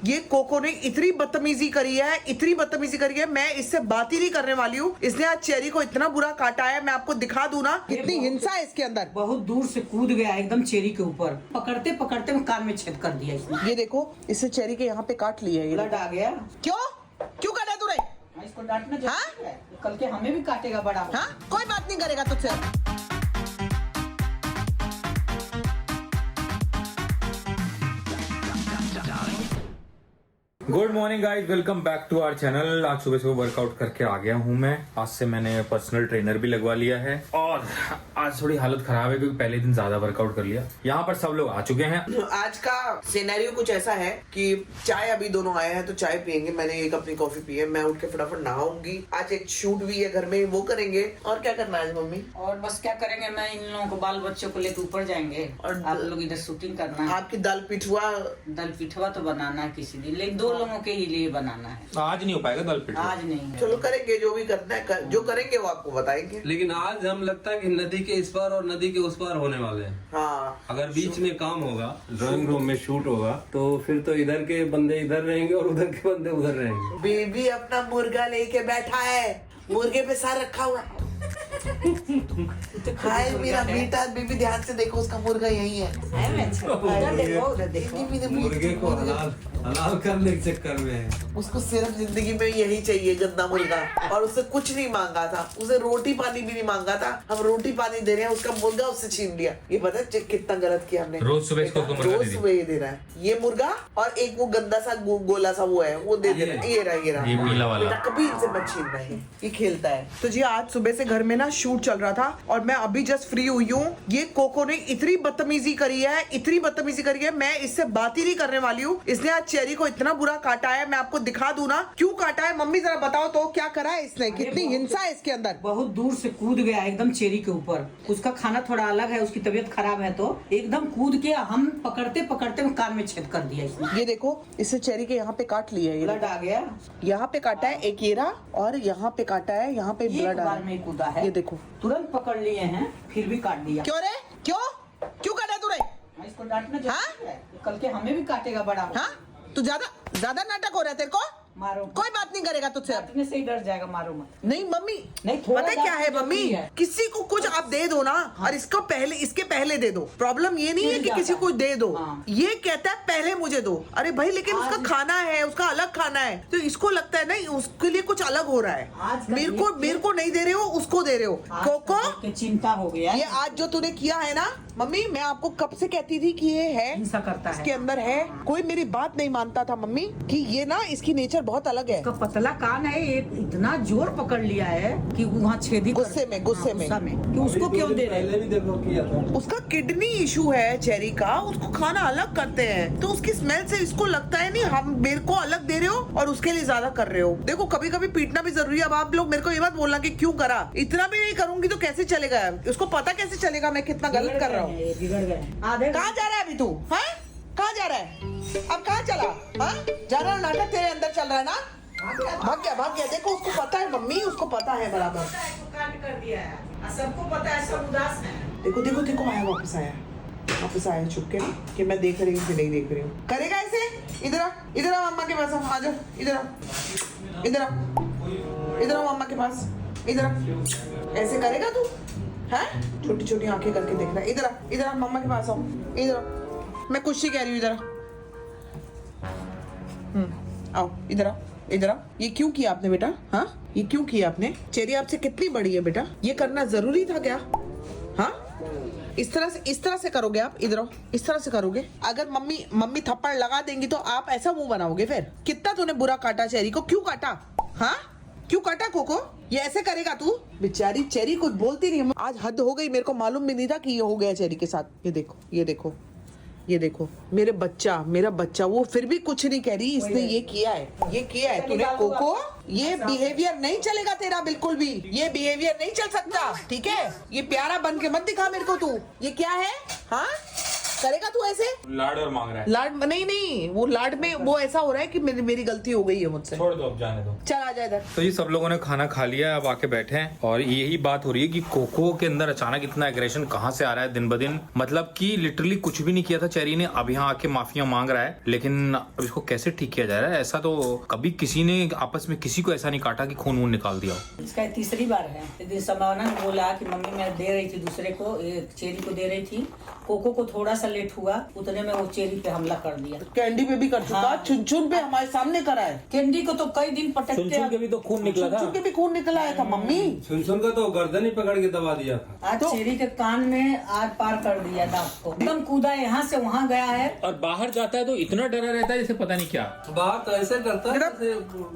ये कोको ने इतनी बदतमीजी करी है, इतनी बदतमीजी करी है, मैं इससे बात ही नहीं करने वाली हूँ। इसने आज चेरी को इतना बुरा काटा है, मैं आपको दिखा दूं ना कितनी हिंसा है इसके अंदर। बहुत दूर से कूद गया एकदम चेरी के ऊपर, पकड़ते पकड़ते मैं कान में छेद कर दिया इसने। ये देखो, इससे चेरी के यहाँ पे काट लिया है। ब्लड आ गया। क्यों काटा तूने? इसको डांटना जरूरी है, कल के हमें भी काटेगा बड़ा। हाँ, कोई बात नहीं करेगा तुझसे। Good morning guys, welcome back to our channel. आज सुबह सुबह वर्कआउट करके आ गया हूँ मैं। आज से मैंने पर्सनल ट्रेनर भी लगवा लिया है और आज थोड़ी हालत खराब है क्योंकि पहले दिन ज्यादा वर्कआउट कर लिया। यहाँ पर सब लोग आ चुके हैं। आज का सिनेरियो कुछ ऐसा है कि चाय अभी दोनों आए हैं तो चाय पियेंगे। मैंने एक अपनी कॉफी पी है, मैं उठ के फटाफट नहाऊंगी। आज एक शूट भी है घर में, वो करेंगे। और क्या करना है मम्मी? और बस क्या करेंगे, मैं इन लोगों को बाल बच्चों को लेकर ऊपर जाएंगे और आप लोग इधर शूटिंग करना है। आपकी दाल पिठुआ तो बनाना है किसी दिन, लेकिन 2 लोगों के ही लिए बनाना है। आज नहीं हो पाएगा दाल पिठा। आज नहीं। चलो करेंगे, जो भी करना है जो करेंगे वो आपको बताएंगे। लेकिन आज हम लगता है कि नदी के इस पार और नदी के उस पार होने वाले हैं। हाँ, अगर बीच में काम होगा, ड्राइंग रूम में शूट होगा, तो फिर तो इधर के बंदे इधर रहेंगे और उधर के बंदे उधर रहेंगे। बेबी अपना मुर्गा लेके बैठा है, मुर्गे पे सर रखा हुआ। हाय मेरा बेटा, बेबी ध्यान से देखो, उसका मुर्गा यही है। उधर देखो। मुर्गे को हलाल करने के चक्कर में है। उसको सिर्फ जिंदगी में यही चाहिए, गंदा मुर्गा। और उससे कुछ नहीं मांगा था, उसे रोटी पानी भी नहीं मांगा था। हम रोटी पानी दे रहे हैं, उसका मुर्गा उससे छीन लिया। ये पता है कितना गलत किया हमने। रोज सुबह इसको रोज सुबह ये दे रहा है, ये मुर्गा। और एक वो गंदा सा गोला सा वो है, वो दे रहा है। ये रहा ये पीला वाला। बेटा कभी इनसे मत छीनना है, ये खेलता है। तो जी आज सुबह से घर में ना शूट चल रहा था और मैं अभी जस्ट फ्री हुई हूँ। ये कोको ने इतनी बदतमीजी करी है, इतनी बदतमीजी करी है, मैं इससे बात ही नहीं करने वाली हूँ। इसने आज चेरी को इतना बुरा काटा है, मैं आपको दिखा दूं ना क्यों काटा है। मम्मी जरा बताओ तो क्या करा है इसने, कितनी हिंसा है इसके अंदर। बहुत दूर से कूद गया एकदम चेरी के ऊपर। उसका खाना थोड़ा अलग है, उसकी तबीयत खराब है, तो एकदम कूद के हम पकड़ते पकड़ते मैं कान में छेद कर दिया इसने। ये देखो, इससे चेरी के यहाँ पे काट लिया है। ब्लड आ गया। यहाँ पे काटा है एक येरा और यहाँ पे काटा है, यहाँ पे ब्लड आ में कूदा है। ये देखो, तुरंत पकड़ लिए हैं, फिर भी काट दिया। क्यों रे? क्यों काटा तूने? इसको डांटना जरूरी है, कल के हमें भी काटेगा बड़ा। हाँ, तू ज्यादा नाटक हो रहा है तेरे को। मारो, कोई बात नहीं करेगा तुझसे। काटने से ही डर जाएगा, मारो मत। नहीं मम्मी, नहीं, थोड़ा पता है क्या है डांटना मम्मी, जरूरी है। किसी को कुछ आप दे दो ना। हाँ। और इसके पहले दे दो। प्रॉब्लम ये नहीं है कि किसी को दे दो। हाँ। ये कहता है पहले मुझे दो। अरे भाई, लेकिन उसका खाना है, उसका अलग खाना है, तो इसको लगता है नहीं उसके लिए कुछ अलग हो रहा है। मेरे को नहीं दे रहे हो, उसको दे रहे हो। कोको, चिंता हो गया। ये आज जो तूने किया है ना मम्मी, मैं आपको कब से कहती थी कि ये है, हिंसा करता है, इसके अंदर है। कोई मेरी बात नहीं मानता था मम्मी कि ये ना इसकी नेचर बहुत अलग है। पतला कान है, ये इतना जोर पकड़ लिया है कि वहाँ छेदी गुस्से में कि उसको क्यों दे रहे? पहले भी देखो किया था। उसका किडनी इशू है चेरी का, उसको खाना अलग करते हैं तो उसकी स्मेल से इसको लगता है नहीं हम मेरे को अलग दे रहे हो और उसके लिए ज्यादा कर रहे हो। देखो कभी कभी पीटना भी जरूरी है। अब आप लोग मेरे को ये बात बोलना कि क्यों करा, इतना भी नहीं करूंगी तो कैसे चलेगा? उसको पता कैसे चलेगा मैं कितना गलत कर रहा हूँ। बिगड़ गए। कहाँ जा रहा है अभी तू? है कहाँ जा रहा है? अब कहाँ चला? हाँ, ज्यादा नाटक तेरे अंदर चल रहा है ना। भाग गया। देखो उसको पता है मम्मी, उसको पता है बराबर। काट कर दिया है, सबको पता है, सब उदास है। देखो आया, वापस आया छुप के कि मैं देख रही हूँ कि नहीं देख रही हूँ। करेगा ऐसे? इधर आ मम्मा के पास, आ जाओ। इधर आ मम्मा के पास, इधर आ। ऐसे करेगा तू? हैं? छोटी छोटी आंखें करके देख रहा है। इधर आ मम्मा के पास आओ। इधर आ, मैं कुछ ही कह रही हूँ। इधर आओ, इधर आओ। ये क्यों किया आपने बेटा? हाँ, ये क्यों किया आपने? चेरी आपसे कितनी बड़ी है बेटा, ये करना जरूरी था क्या? हाँ, इस तरह से करोगे आप? इधर आओ, इस तरह से करोगे? अगर मम्मी थप्पड़ लगा देंगी तो आप ऐसा मुंह बनाओगे? फिर कितना तूने बुरा काटा चेरी को, क्यों काटा? हाँ, क्यों काटा कोको? ये ऐसे करेगा तू? बेचारी चेरी कुछ बोलती नहीं। आज हद हो गई, मेरे को मालूम भी नहीं था कि ये हो गया चेरी के साथ। ये देखो मेरा बच्चा, वो फिर भी कुछ नहीं कह रही। इसने ये किया है तूने कोको। ये बिहेवियर नहीं चलेगा तेरा बिल्कुल भी, ये बिहेवियर नहीं चल सकता, ठीक है? ये प्यारा बन के मत दिखा मेरे को तू। ये क्या है? हाँ, करेगा तू ऐसे? लाड और मांग रहा है। लाड नहीं, वो लाड में वो ऐसा हो रहा है कि मेरी गलती हो गई है मुझसे। छोड़ दो, अब जाने दो। चल आ जा इधर। तो ये सब लोगों ने खाना खा लिया है, अब आके बैठे हैं और यही बात हो रही है कि कोको के अंदर अचानक इतना एग्रेशन कहाँ से आ रहा है दिन ब दिन। मतलब कि लिटरली कुछ भी नहीं किया था चेरी ने, अब यहाँ आके माफिया मांग रहा है। लेकिन अब इसको कैसे ठीक किया जा रहा है? ऐसा तो कभी किसी ने आपस में किसी को ऐसा नहीं काटा कि खून वून निकाल दिया हो। इसका तीसरी बार है। इस दिन संभावना ने बोला कि मम्मी मैं दे रही थी दूसरे को, एक चेरी को दे रही थी, कोको को थोड़ा सा लेट हुआ, उतने में वो चेरी पे हमला कर दिया। कैंडी पे भी कर चुका, हाँ। चुन पे हमारे सामने करा है। कैंडी को तो कई दिन पटकते के भी तो खून निकला था। चुन के भी खून निकल आया था मम्मी। सुन का तो गर्दन ही पकड़ के दबा दिया था। आज चेरी के कान में आर पार कर दिया दांत को, एकदम कूदा, यहाँ से वहाँ गया है। और बाहर जाता है तो इतना डरा रहता है जैसे पता नहीं क्या। बात ऐसे करता है गिरा।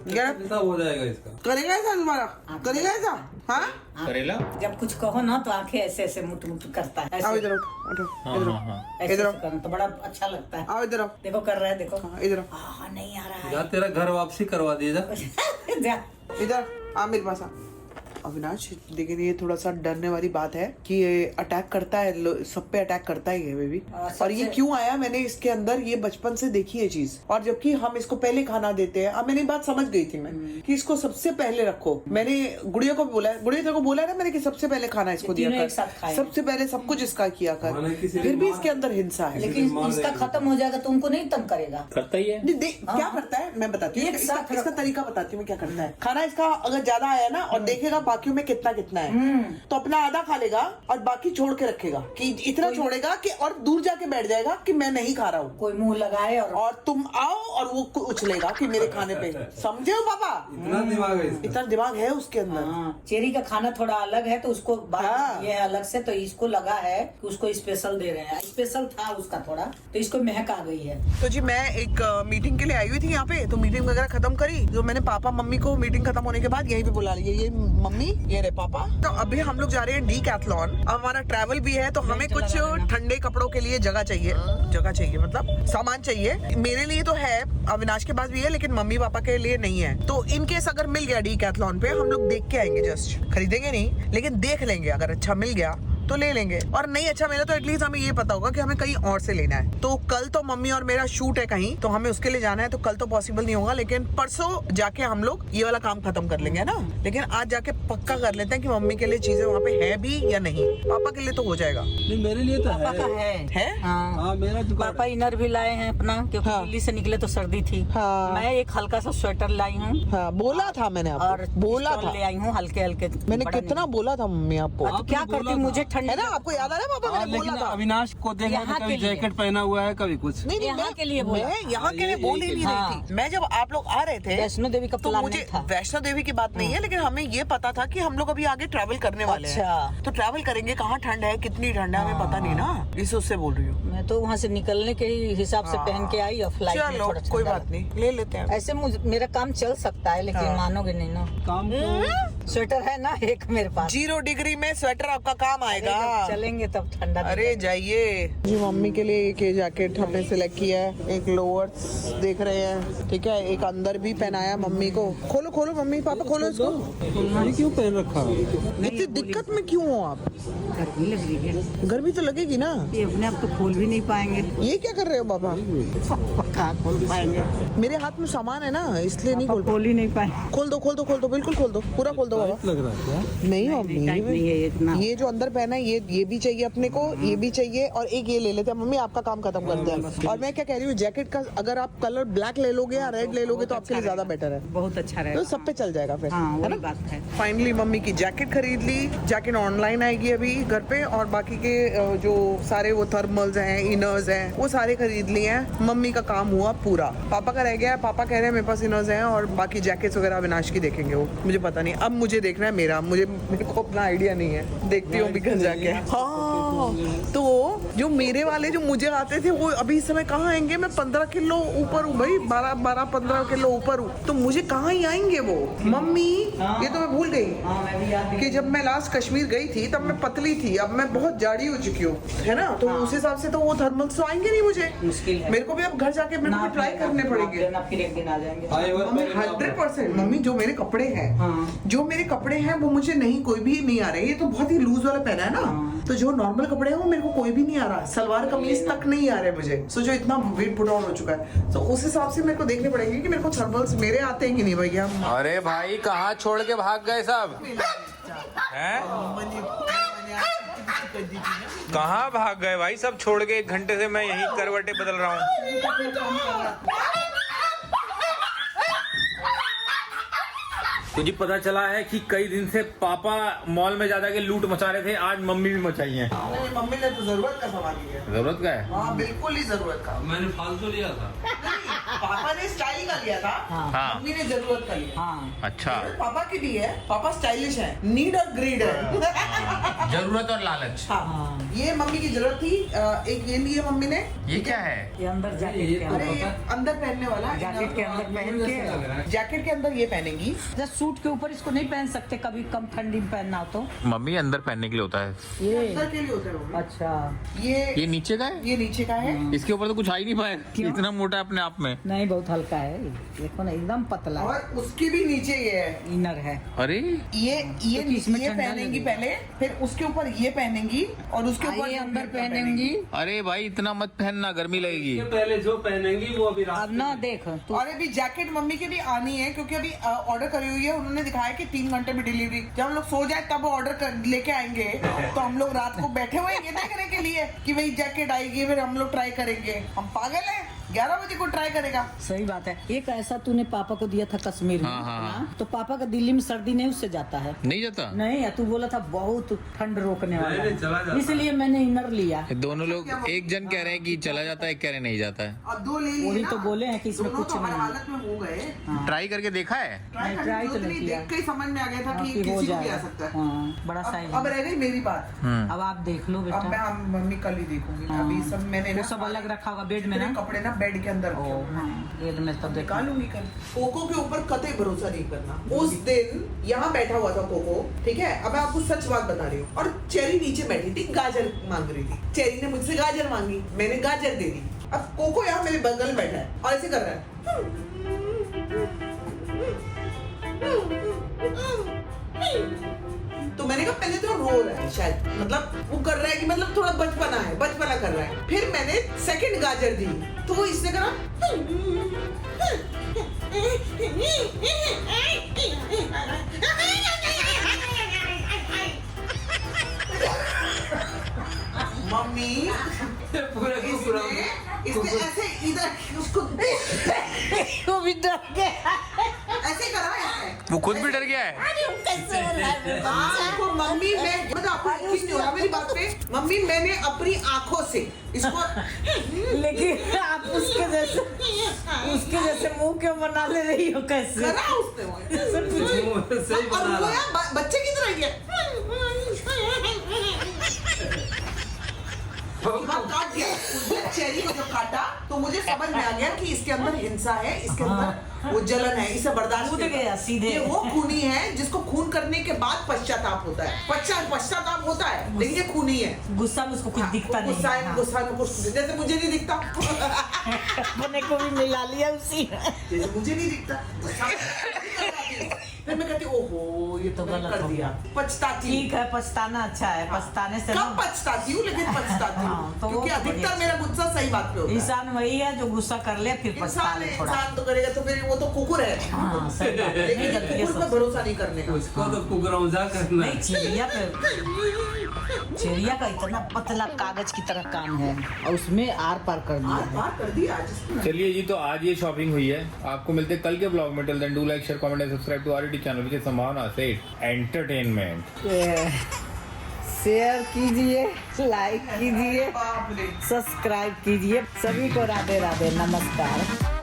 जैसे हो जाएगा इसका। करेगा ऐसा तुम्हारा? करेगा ऐसा? हाँ करेला। जब कुछ कहो ना तो आंखें ऐसे ऐसे मुट मुट करता है, आओ ऐसे इधर उठो, हाँ, इधर हाँ, हाँ। ऐसे इधर आओ। ऐसे करना तो बड़ा अच्छा लगता है। आओ इधर आओ। देखो कर रहा है, देखो। हाँ, इधर आओ। हाँ, नहीं आ रहा जा तेरा घर वापसी करवा दिया जा। है। जा। इधर आ मेरे पास आ। अविनाश लेकिन ये थोड़ा सा डरने वाली बात है कि ये अटैक करता है, सब पे अटैक करता ही है बेबी। और ये क्यों आया, मैंने इसके अंदर ये बचपन से देखी है चीज। और जबकि हम इसको पहले खाना देते हैं, अब मैंने बात समझ गई थी मैं कि इसको सबसे पहले रखो। मैंने गुड़िया को भी बोला है, गुड़िया तेरे को बोला है ना मैंने कि सबसे पहले खाना इसको दिया तीनों कर, एक साथ खाएं। सबसे पहले सब कुछ इसका किया कर। फिर भी इसके अंदर हिंसा है। लेकिन इसका खत्म हो जाएगा तो उनको नहीं तंग करेगा। करता ही है। क्या करता है मैं बताती हूँ, एक साथ इसका तरीका बताती हूँ मैं क्या करता है। खाना इसका अगर ज्यादा आया ना और देखेगा बाकियों में कितना कितना है, तो अपना आधा खा लेगा और बाकी छोड़ के रखेगा कि इतना छोड़ेगा कि और दूर जाके बैठ जाएगा कि मैं नहीं खा रहा हूँ। कोई मुंह लगाए और तुम आओ और वो उछलेगा कि मेरे खाने पे। समझे हो पापा? इतना दिमाग है इसका। इतना दिमाग है उसके अंदर। हाँ, चेरी का खाना थोड़ा अलग है तो उसको हाँ। ये अलग से, तो इसको लगा है कि उसको स्पेशल दे रहे हैं। स्पेशल था उसका थोड़ा, तो इसको महक आ गई है। तो जी मैं एक मीटिंग के लिए आई हुई थी यहाँ पे, तो मीटिंग वगैरह खत्म करी। जो मैंने पापा मम्मी को मीटिंग खत्म होने के बाद यहीं पे बुला लिया, ये मम्मी ये रहे पापा। तो अभी हम लोग जा रहे हैं डीकैथलॉन। अब हमारा ट्रैवल भी है तो हमें कुछ ठंडे कपड़ों के लिए जगह चाहिए मतलब सामान चाहिए। मेरे लिए तो है, अविनाश के पास भी है, लेकिन मम्मी पापा के लिए नहीं है। तो इनकेस अगर मिल गया डीकैथलॉन पे, हम लोग देख के आएंगे। जस्ट खरीदेंगे नहीं, लेकिन देख लेंगे। अगर अच्छा मिल गया तो ले लेंगे, और नहीं अच्छा मिला तो एटलीस्ट हमें ये पता होगा कि हमें कहीं और से लेना है। तो कल तो मम्मी और मेरा शूट है कहीं, तो हमें उसके लिए जाना है, तो कल तो पॉसिबल नहीं होगा। लेकिन परसों जाके हम लोग ये वाला काम खत्म कर लेंगे ना। लेकिन आज जाके पक्का कर लेते हैं कि मम्मी के लिए चीजें वहाँ पे है भी या नहीं। पापा के लिए तो हो जाएगा। नहीं मेरे लिए तो पापा का है? हाँ। हाँ मेरा जुगाड़। पापा इनर भी लाए हैं अपना, क्योंकि हाँ। दिल्ली से निकले तो सर्दी थी। हाँ। मैं एक हल्का सा स्वेटर लाई हूँ हाँ, बोला था मैंने आपको, और बोला स्टॉल था ले आई हूँ हल्के हल्के। मैंने बड़ा कितना बोला था मम्मी आपको, नहीं। तो क्या करती, मुझे ठंड है ना? आपको याद आ रहा है पापा, मैंने बोला था। अविनाश को देखा यहाँ तो कभी के लिए। जैकेट पहना हुआ है कभी कुछ। नहीं, यहाँ मैं- के लिए बोला। मैं यहाँ के लिए बोल ही नहीं हाँ। रही थी। मैं जब आप लोग आ रहे थे वैष्णो देवी का तो प्लान मुझे नहीं था। वैष्णो देवी की बात नहीं है, लेकिन हमें ये पता था कि हम लोग अभी आगे ट्रैवल करने वाले हैं। अच्छा। तो ट्रैवल करेंगे, कहाँ ठंड है कितनी ठंड है हमें पता नहीं ना, इस उससे बोल रही हूँ। मैं तो वहाँ से निकलने के ही हिसाब से पहन के आई और फ्लाइट में चलो थोड़ा कोई ठंडा बात नहीं, ले लेते हैं। ऐसे मेरा काम चल सकता है, लेकिन हाँ। मानोगे नहीं ना। काम स्वेटर है ना एक मेरे पास, 0 डिग्री में स्वेटर आपका काम आएगा। जब चलेंगे तब ठंडा। अरे जाइए जी। मम्मी के लिए एक जैकेट हमने सिलेक्ट किया है, एक लोअर देख रहे हैं, ठीक है। एक अंदर भी पहनाया मम्मी को। खोलो खोलो मम्मी पापा खोलो इसको। ये क्यों पहन रखा? इतनी दिक्कत में क्यों हो आप? गर्मी लग रही है, गर्मी तो लगेगी ना। ये अपने आप तो खोल भी नहीं पाएंगे। ये क्या कर रहे हो पापा? कहाँ खोल पाएंगे, मेरे हाथ में सामान है ना, इसलिए नहीं खोल। खोल ही नहीं पाएंगे। खोल दो खोल दो खोल दो, बिल्कुल खोल दो, पूरा खोल दो बाबा। लग रहा है क्या? नहीं टाइट नहीं है मम्मी, इतना। ये जो अंदर पहना है ये भी चाहिए अपने को, ये भी चाहिए, और एक ये ले लेते हैं। मम्मी आपका काम खत्म कर दिया। और मैं क्या कह रही हूँ, जैकेट का अगर आप कलर ब्लैक ले लोगे या रेड ले लोगे तो आपके लिए ज्यादा बेटर है, बहुत अच्छा तो रहेगा। सब पे चल जाएगा फिर, हाँ, है वही ना? बात है। फाइनली मम्मी की जैकेट खरीद ली। जैकेट ऑनलाइन आएगी अभी घर पे, और बाकी के जो सारे वो थर्मल्स हैं, इनर्स हैं, वो सारे खरीद लिए हैं। मम्मी का काम हुआ पूरा, पापा का रह गया है। पापा कह रहे हैं मेरे पास इनर्स हैं, और बाकी जैकेट्स वगैरह अविनाश की देखेंगे वो, मुझे पता नहीं। अब मुझे देखना है मेरा, मेरे को अपना आइडिया नहीं है, देखती हूँ भी घर जाके। हाँ, तो जो मेरे वाले जो मुझे आते थे वो अभी इस समय कहाँ आएंगे? मैं 15 किलो ऊपर हूँ भाई, 12-15 किलो ऊपर हूँ, तो मुझे कहाँ ही आएंगे वो। मम्मी ये तो मैं भूल गई हाँ, मैं भी याद कि जब मैं लास्ट कश्मीर गई थी तब मैं पतली थी, अब मैं बहुत जाड़ी हो चुकी हूँ, है ना? तो उस हिसाब से तो वो थर्मल्स तो आएंगे नहीं मुझे। मुश्किल है। मेरे को भी अब घर जाके मेरे को ट्राई करने पड़ेंगे। फिर एक दिन आ जाएंगे। मम्मी 100% मम्मी, जो मेरे कपड़े हैं, हाँ। जो मेरे कपड़े हैं वो मुझे नहीं, कोई भी नहीं आ रहे। ये तो बहुत ही लूज वाला पहना है ना, तो जो नॉर्मल कपड़े हैं वो मेरे को कोई भी नहीं आ रहा, सलवार कमीज तक नहीं आ रहे मुझे। सो जो इतना वेट पुट ऑन हो चुका है, तो उस हिसाब से मेरे को देखने पड़ेंगे कि मेरे को थर्मल्स मेरे आते हैं कि नहीं भैया। अरे भाई कहाँ छोड़ के भाग गए सब हैं? कहाँ भाग गए भाई सब छोड़ के? 1 घंटे से मैं यहीं करवटें बदल रहा हूँ। तुझे पता चला है कि कई दिन से पापा मॉल में ज्यादा के लूट मचा रहे थे, आज मम्मी भी मचाई है। नहीं, मम्मी ने तो जरूरत का सामान लिया। जरूरत का है? हाँ बिल्कुल ही जरूरत का। मैंने फालतू लिया था। पापा ने स्टाइल का लिया था, हाँ। मम्मी ने जरूरत का लिया। हाँ अच्छा, पापा की भी है, पापा स्टाइलिश है, नीड और ग्रीड है। जरूरत और लालच। हाँ, ये मम्मी की जरूरत थी। एक ये लिए मम्मी ने। ये क्या है? ये अंदर जैकेट के अरे अंदर, ये अंदर पहनने वाला, जैकेट के अंदर पहन के, जैकेट के अंदर ये पहनेंगी। जैसे सूट के ऊपर इसको नहीं पहन सकते, कभी कम ठंडी में पहनना हो तो। मम्मी अंदर पहनने के लिए होता है। ये अंदर के लिए होते हैं। अच्छा, ये नीचे का है? ये नीचे का है। इसके ऊपर तो कुछ आ ही नहीं पाया, इतना मोटा है अपने आप में। नहीं बहुत हल्का है, देखो ना एकदम पतला और उसके भी नीचे ये है, इनर है। अरे ये तो इसमें ये ठंडा पहनेंगी लगेगा। पहले, फिर उसके ऊपर ये पहनेंगी और उसके ऊपर ये अंदर पहनेंगी। अरे भाई इतना मत पहनना, गर्मी लगेगी। पहले जो पहनेंगी वो अभी रात अब ना देख तू, और अभी जैकेट मम्मी की भी आनी है, क्योंकि अभी ऑर्डर करी हुई है। उन्होंने दिखाया कि 3 घंटे में डिलीवरी। जब हम लोग सो जाए तब ऑर्डर लेके आएंगे, तो हम लोग रात को बैठे हुए हैं ये देखने के लिए कि भाई जैकेट आएगी, फिर हम लोग ट्राई करेंगे। हम पागल हैं, 11 बजे को ट्राई करेगा। सही बात है। एक ऐसा तूने पापा को दिया था कश्मीर में, हाँ, हाँ। तो पापा का दिल्ली में सर्दी नहीं उससे जाता है। नहीं जाता? नहीं, तू बोला था बहुत ठंड रोकने वाला नहीं, चला है, जाता। इसलिए मैंने इनर लिया। दोनों लोग, एक जन कह रहे हैं कि चला जाता है, एक कह रहे नहीं जाता है। और 2 ले लिए वही ना, तो बोले हैं कि इसमें दोनों कुछ तो हर नहीं। हालत में हो गए। ट्राई करके देखा है? ट्राई नहीं, करने ट्राई की तो जरूरत नहीं नहीं, किया। देख के ही समझ में आ गया था कि कि हो किसी को भी आ जाए। सकता है। हाँ, बड़ा साइज अब रह गई मेरी बात। अब आप देख लो अब बेटा। मैं मम्मी कल ही देखूंगी। हाँ। अभी सब मैंने वो ना सब अलग रखा होगा बेड में मेरे ना। कपड़े ना बेड के अंदर रखे हुए हैं। हाँ, बेड में तब देखा। निकालूंगी कल। कोको के ऊपर कतई भरोसा नहीं करना। उस दिन यहाँ बैठा हुआ था कोको, ठीक है। अब मैं आपको सच बात बता रही हूँ। और चेरी नीचे बैठी थी, गाजर मांग रही थी। चेरी ने मुझसे गाजर मांगी, मैंने गाजर दे दी। अब कोको यहाँ मेरे बगल में बैठा है और ऐसे कर रहा है। तो मैंने कहा पहले तो रो रहा है शायद, मतलब वो कर रहा है कि मतलब थोड़ा बचपना है, बचपना कर रहा है। फिर मैंने सेकंड गाजर दी तो वो इसने करा। मम्मी इसने ऐसे इधर उसको वो भी डर गया। ऐसे करा है। वो खुद भी डर गया है। आपको मम्मी मैं मतलब आपको यकीन नहीं हो रहा मेरी बात पे। मम्मी मैंने अपनी आंखों से इसको लेकिन आप उसके जैसे मुंह क्यों बना ले रही हो? कैसे करा उसने सही और बना वो रहा। यार बच्चे की तरह गया काट दिया उसने। चेरी को जब काटा तो मुझे समझ में आ गया कि इसके अंदर हिंसा है, इसके अंदर वो जलन है, इसे बर्दाश्त कूद नहीं गया कर। सीधे। ये वो खूनी है जिसको खून करने के बाद पश्चाताप होता है। पश्चाताप होता है, लेकिन ये खूनी है। गुस्सा में उसको कुछ दिखता नहीं गुस्सा है। है, गुस्सा में कुछ जैसे मुझे नहीं दिखता। अपने को भी मिला लिया उसी में। जैसे मुझे नहीं दिखता। फिर मैं कहती ओहो ये तो मैंने गलत कर हो दिया। पछताती ठीक है, पछताना अच्छा है। पछताने से कम पछताती हूँ, लेकिन पछताती हाँ, हूँ तो वो क्योंकि तो अधिकतर बढ़िया। मेरा गुस्सा सही बात पे होता है। इंसान वही है जो गुस्सा कर ले फिर पछता इंसान ले है, थोड़ा। इंसान तो करेगा तो फिर वो तो कुकुर है। हाँ, सही बात है। लेकिन गलती है कुकुर पे सबसे। भरोसा नहीं करने का। उसको तो कुकरौजा करना है। नहीं, चिड़िया का इतना पतला कागज की तरह कान है और उसमें आर पार कर दिया है। बात कर दी आज। चलिए जी, तो आज ये शॉपिंग हुई है। आपको मिलते हैं कल के ब्लॉग में। Till then do like, share, comment and subscribe to our YouTube channel which is Sambhavna से एंटरटेनमेंट। शेयर कीजिए, लाइक कीजिए, बाप रे। सब्सक्राइब कीजिए। सभी को राधे राधे, नमस्कार।